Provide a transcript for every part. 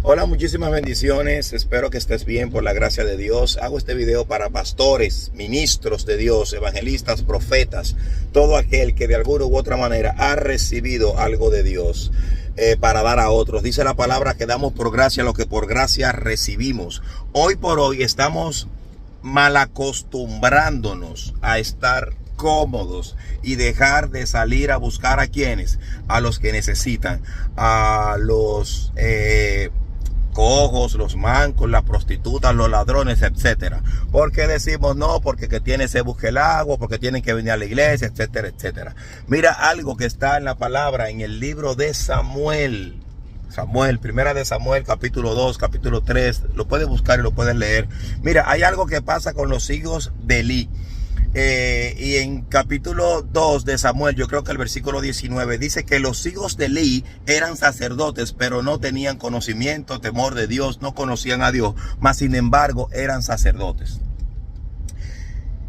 Hola, muchísimas bendiciones. Espero que estés bien por la gracia de Dios. Hago este video para pastores, ministros de Dios, evangelistas, profetas, todo aquel que de alguna u otra manera ha recibido algo de Dios para dar a otros. Dice la palabra que damos por gracia lo que por gracia recibimos. Hoy por hoy estamos malacostumbrándonos a estar cómodos y dejar de salir a buscar a quienes, a los que necesitan, a los cojos, los mancos, las prostitutas, los ladrones, etcétera. Porque decimos no, porque que tiene se busque el agua, porque tienen que venir a la iglesia, etcétera, etcétera. Mira algo que está en la palabra, en el libro de Samuel, primera de Samuel, capítulo 2, capítulo 3, lo puedes buscar y lo puedes leer. Mira, hay algo que pasa con los hijos de Elí. Y en capítulo 2 de Samuel, yo creo que el versículo 19 dice que los hijos de Elí eran sacerdotes, pero no tenían conocimiento, temor de Dios, no conocían a Dios, mas sin embargo eran sacerdotes.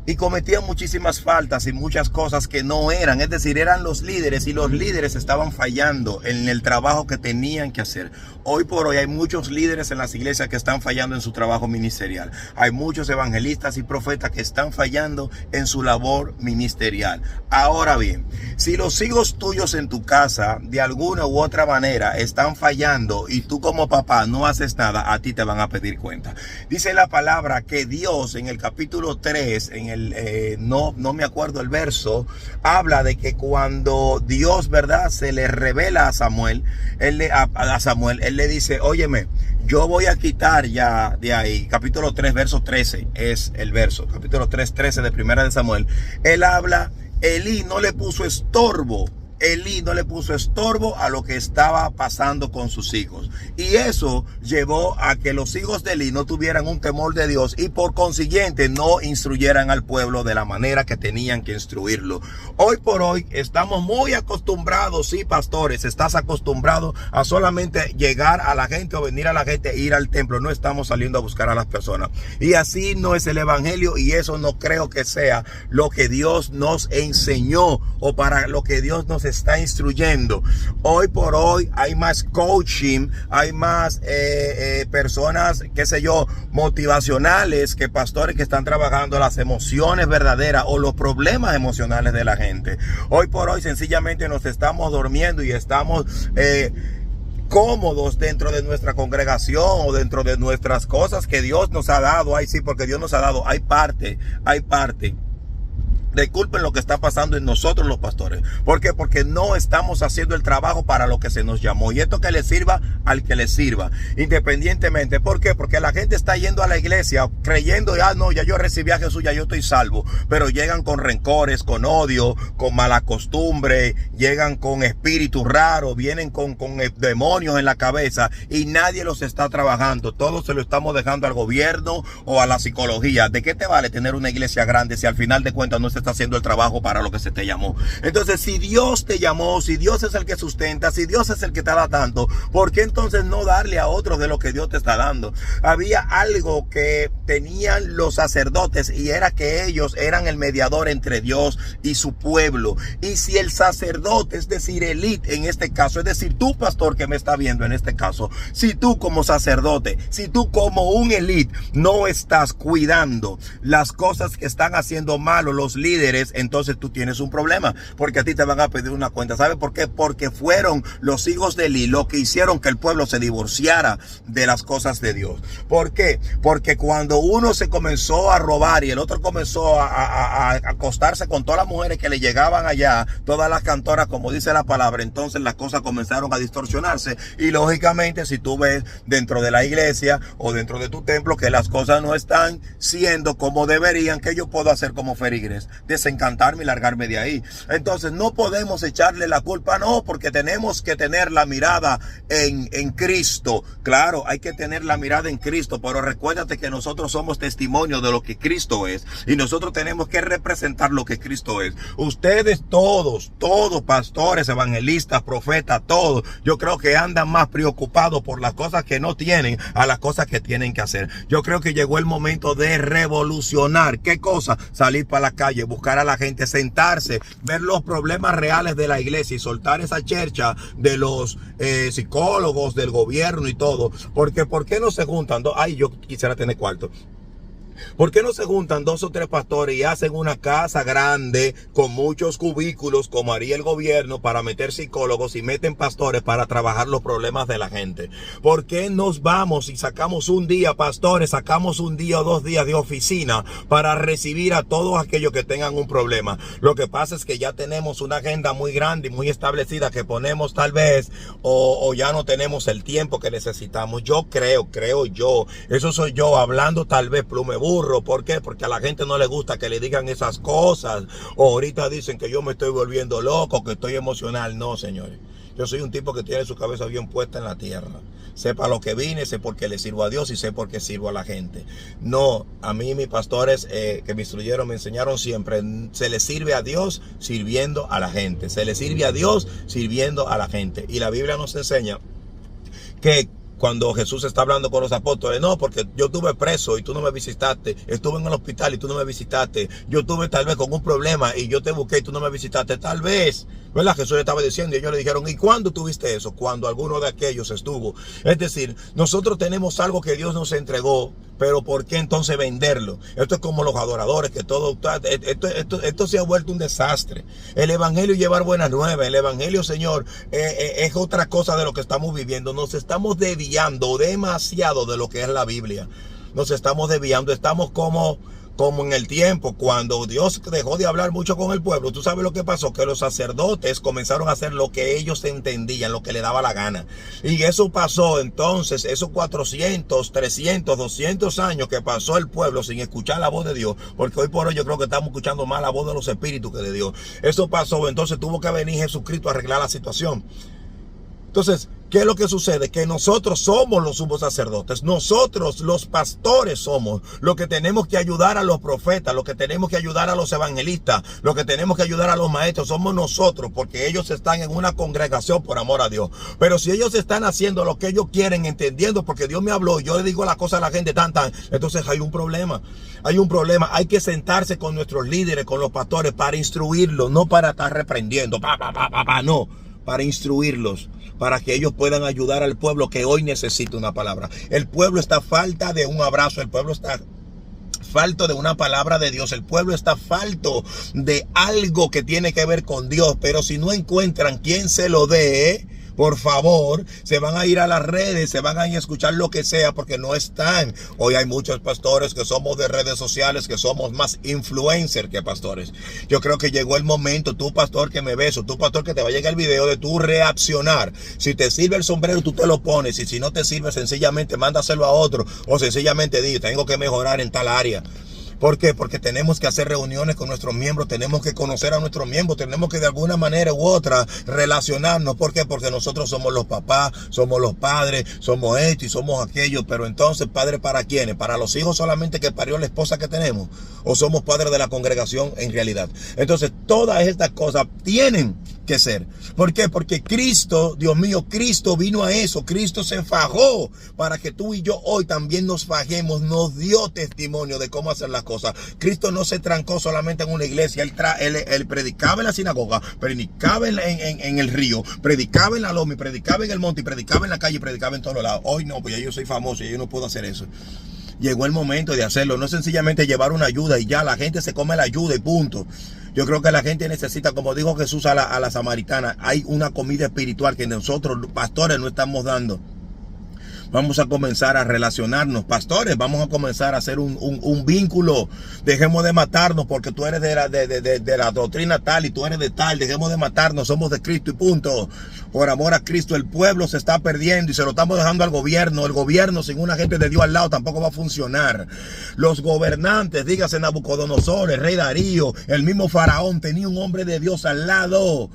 Y cometían muchísimas faltas y muchas cosas que no eran, es decir, eran los líderes y los líderes estaban fallando en el trabajo que tenían que hacer. Hoy por hoy hay muchos líderes en las iglesias que están fallando en su trabajo ministerial. Hay muchos evangelistas y profetas que están fallando en su labor ministerial. Ahora bien, si los hijos tuyos en tu casa de alguna u otra manera están fallando y tú como papá no haces nada, a ti te van a pedir cuenta. Dice la palabra que Dios en el capítulo 3, no me acuerdo el verso, habla de que cuando Dios, ¿verdad?, se le revela a Samuel, él le dice, óyeme, yo voy a quitar ya de ahí, capítulo 3, verso 13, es el verso, capítulo 3, 13 de primera de Samuel, él habla, Elí no le puso estorbo a lo que estaba pasando con sus hijos. Y eso llevó a que los hijos de Elí no tuvieran un temor de Dios y por consiguiente no instruyeran al pueblo de la manera que tenían que instruirlo. Hoy por hoy estamos muy acostumbrados, sí, pastores, estás acostumbrado a solamente llegar a la gente o venir a la gente e ir al templo. No estamos saliendo a buscar a las personas. Y así no es el evangelio y eso no creo que sea lo que Dios nos enseñó o para lo que Dios nos está instruyendo. Hoy por hoy hay más coaching, hay más personas, qué sé yo, motivacionales que pastores que están trabajando las emociones verdaderas o los problemas emocionales de la gente. Hoy por hoy sencillamente nos estamos durmiendo y estamos cómodos dentro de nuestra congregación o dentro de nuestras cosas que Dios nos ha dado. Ay, sí, porque Dios nos ha dado, hay parte. Disculpen lo que está pasando en nosotros los pastores. ¿Por qué? Porque no estamos haciendo el trabajo para lo que se nos llamó. Y esto que le sirva al que le sirva, independientemente. ¿Por qué? Porque la gente está yendo a la iglesia creyendo, no, ya yo recibí a Jesús, ya yo estoy salvo. Pero llegan con rencores, con odio, con mala costumbre, llegan con espíritus raros, vienen con demonios en la cabeza y nadie los está trabajando. Todo se lo estamos dejando al gobierno o a la psicología. ¿De qué te vale tener una iglesia grande si al final de cuentas no se está haciendo el trabajo para lo que se te llamó? Entonces, si Dios te llamó, si Dios es el que sustenta, si Dios es el que te da tanto, ¿por qué entonces no darle a otros de lo que Dios te está dando? Había algo que tenían los sacerdotes y era que ellos eran el mediador entre Dios y su pueblo. Y si el sacerdote, es decir, Elí en este caso, es decir, tú pastor que me está viendo en este caso, si tú como sacerdote, si tú como un Elí no estás cuidando las cosas que están haciendo mal los líderes, entonces tú tienes un problema, porque a ti te van a pedir una cuenta. ¿Sabe por qué? Porque fueron los hijos de Elí lo que hicieron que el pueblo se divorciara de las cosas de Dios. ¿Por qué? Porque cuando uno se comenzó a robar y el otro comenzó a acostarse con todas las mujeres que le llegaban allá, todas las cantoras, como dice la palabra, entonces las cosas comenzaron a distorsionarse. Y lógicamente, si tú ves dentro de la iglesia o dentro de tu templo que las cosas no están siendo como deberían, ¿qué yo puedo hacer como feligres? Desencantarme y largarme de ahí. Entonces no podemos echarle la culpa, no, porque tenemos que tener la mirada en Cristo. Claro, hay que tener la mirada en Cristo, pero recuérdate que nosotros somos testimonio de lo que Cristo es y nosotros tenemos que representar lo que Cristo es. Ustedes todos pastores, evangelistas, profetas, todos, yo creo que andan más preocupados por las cosas que no tienen a las cosas que tienen que hacer. Yo creo que llegó el momento de revolucionar. ¿Qué cosa? Salir para la calle, buscar a la gente, sentarse, ver los problemas reales de la iglesia y soltar esa chercha de los psicólogos, del gobierno y todo. Porque ¿por qué no se juntan dos? Ay, yo quisiera tener cuarto. ¿Por qué no se juntan 2 o 3 pastores y hacen una casa grande con muchos cubículos como haría el gobierno para meter psicólogos y meten pastores para trabajar los problemas de la gente? ¿Por qué nos vamos y sacamos un día, pastores, sacamos un día o 2 días de oficina para recibir a todos aquellos que tengan un problema? Lo que pasa es que ya tenemos una agenda muy grande y muy establecida que ponemos tal vez o ya no tenemos el tiempo que necesitamos. Yo creo yo, eso soy yo hablando tal vez plume burro. ¿Por qué? Porque a la gente no le gusta que le digan esas cosas. O ahorita dicen que yo me estoy volviendo loco, que estoy emocional. No, señores. Yo soy un tipo que tiene su cabeza bien puesta en la tierra. Sepa lo que vine, sé por qué le sirvo a Dios y sé por qué sirvo a la gente. No, a mí mis pastores que me instruyeron, me enseñaron siempre, se le sirve a Dios sirviendo a la gente. Se le sirve a Dios sirviendo a la gente. Y la Biblia nos enseña que cuando Jesús está hablando con los apóstoles, no, porque yo estuve preso y tú no me visitaste, estuve en el hospital y tú no me visitaste, yo estuve tal vez con un problema y yo te busqué y tú no me visitaste, tal vez, ¿verdad? Jesús le estaba diciendo y ellos le dijeron, ¿y cuándo tuviste eso? Cuando alguno de aquellos estuvo. Es decir, nosotros tenemos algo que Dios nos entregó, pero ¿por qué entonces venderlo? Esto es como los adoradores, que todo, esto se ha vuelto un desastre. El evangelio es llevar buenas nuevas, el evangelio, Señor, es otra cosa de lo que estamos viviendo. Nos estamos desviando demasiado de lo que es la Biblia. Nos estamos desviando, estamos como en el tiempo cuando Dios dejó de hablar mucho con el pueblo. ¿Tú sabes lo que pasó? Que los sacerdotes comenzaron a hacer lo que ellos entendían, lo que les daba la gana. Y eso pasó entonces, esos 400, 300, 200 años que pasó el pueblo sin escuchar la voz de Dios, porque hoy por hoy yo creo que estamos escuchando más la voz de los espíritus que de Dios. Eso pasó, entonces tuvo que venir Jesucristo a arreglar la situación. Entonces, ¿qué es lo que sucede? Que nosotros somos los sumos sacerdotes. Nosotros, los pastores, somos los que tenemos que ayudar a los profetas, los que tenemos que ayudar a los evangelistas, los que tenemos que ayudar a los maestros. Somos nosotros, porque ellos están en una congregación por amor a Dios. Pero si ellos están haciendo lo que ellos quieren, entendiendo, porque Dios me habló y yo le digo la cosa a la gente entonces hay un problema. Hay un problema. Hay que sentarse con nuestros líderes, con los pastores, para instruirlos, no para estar reprendiendo. No, para instruirlos, para que ellos puedan ayudar al pueblo que hoy necesita una palabra. El pueblo está falta de un abrazo, el pueblo está falto de una palabra de Dios, el pueblo está falto de algo que tiene que ver con Dios, pero si no encuentran quien se lo dé, por favor, se van a ir a las redes, se van a ir a escuchar lo que sea, porque no están. Hoy hay muchos pastores que somos de redes sociales, que somos más influencers que pastores. Yo creo que llegó el momento, tú pastor que me ves, o tú pastor que te va a llegar el video, de tú reaccionar. Si te sirve el sombrero, tú te lo pones, y si no te sirve, sencillamente mándaselo a otro, o sencillamente di, tengo que mejorar en tal área. ¿Por qué? Porque tenemos que hacer reuniones con nuestros miembros, tenemos que conocer a nuestros miembros, tenemos que de alguna manera u otra relacionarnos. ¿Por qué? Porque nosotros somos los papás, somos los padres, somos esto y somos aquello. Pero entonces, ¿padre para quiénes? ¿Para los hijos solamente que parió la esposa que tenemos? ¿O somos padres de la congregación en realidad? Entonces, todas estas cosas tienen que ser. ¿Por qué? Porque Cristo, Dios mío, Cristo vino a eso. Cristo se fajó para que tú y yo hoy también nos fajemos. Nos dio testimonio de cómo hacer las cosas. Cristo no se trancó solamente en una iglesia. Él predicaba en la sinagoga, predicaba en el río, predicaba en la loma, predicaba en el monte, predicaba en la calle, predicaba en todos lados. Hoy no, pues ya yo soy famoso y yo no puedo hacer eso. Llegó el momento de hacerlo. No es sencillamente llevar una ayuda y ya la gente se come la ayuda y punto. Yo creo que la gente necesita, como dijo Jesús a la samaritana, hay una comida espiritual que nosotros, los pastores, no estamos dando. Vamos a comenzar a relacionarnos, pastores, vamos a comenzar a hacer un vínculo. Dejemos de matarnos porque tú eres de la doctrina tal y tú eres de tal. Dejemos de matarnos, somos de Cristo y punto. Por amor a Cristo, el pueblo se está perdiendo y se lo estamos dejando al gobierno. El gobierno sin una gente de Dios al lado tampoco va a funcionar. Los gobernantes, dígase Nabucodonosor, el rey Darío, el mismo faraón, tenía un hombre de Dios al lado.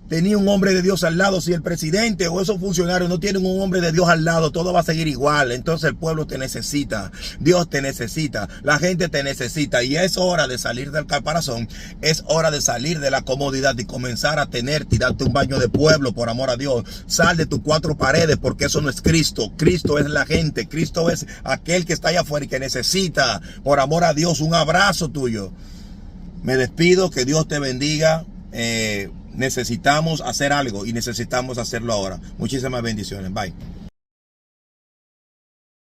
Tenía un hombre de Dios al lado. Si el presidente o esos funcionarios no tienen un hombre de Dios al lado, todo va a seguir igual. Entonces el pueblo te necesita, Dios te necesita, la gente te necesita. Y es hora de salir del caparazón, es hora de salir de la comodidad y comenzar a tenerte y darte un baño de pueblo, por amor a Dios. Sal de tus 4 paredes, porque eso no es Cristo. Cristo es la gente, Cristo es aquel que está allá afuera y que necesita, por amor a Dios, un abrazo tuyo. Me despido, que Dios te bendiga. Necesitamos hacer algo y necesitamos hacerlo ahora. Muchísimas bendiciones. Bye.